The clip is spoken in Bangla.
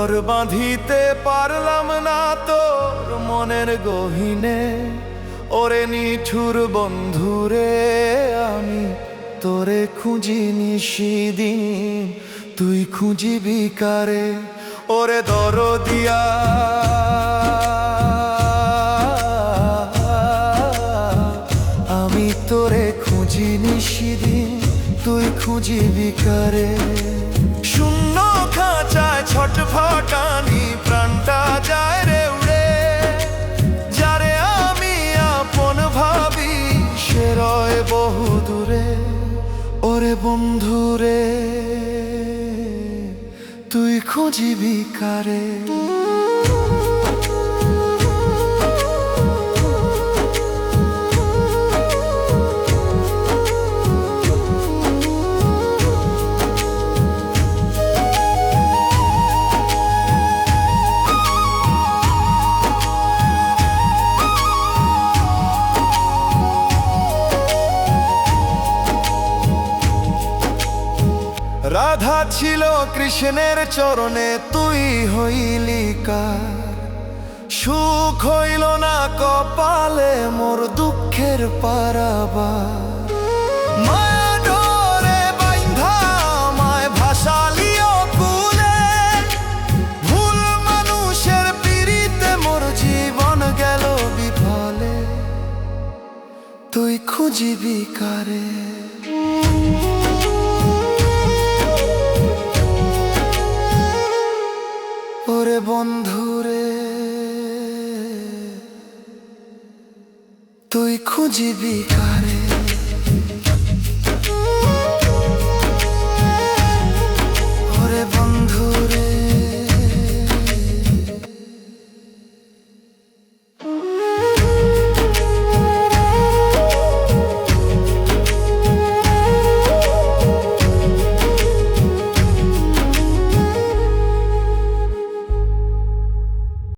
ঘর বাঁধিতে পারলাম না তোর মনের গহীনে। ওরে নিঠুর বন্ধুরে, আমি তোরে খুঁজি নিশিদিন, তুই খুঁজিবি কারে? ওরে দরদিয়া, আমি তোরে খুঁজি নিশিদিন, তুই খুঁজিবি কারে? শূন্য খাঁচায় ছটফটানি প্রাণটা যায় রে উড়ে, যারে আমি আপন ভাবি সে রয় বহু দূরে। ওরে বন্ধুরে, তুই খুঁজিবি কারে? রাধা ছিল কৃষ্ণের চরণে, তুই হইলি কার? সুখ হইল না কপালে মোর দুঃখের পারাবার। মায়া ডোরে বাইন্ধা আমায় ভাসালি অকুলে, ভুল মানুষের পিড়িতে মোর জীবন গেল বিফলে। তুই খুঁজিবি কারে? ওরে বন্ধুরে, তুই খুঁজিবি কারে?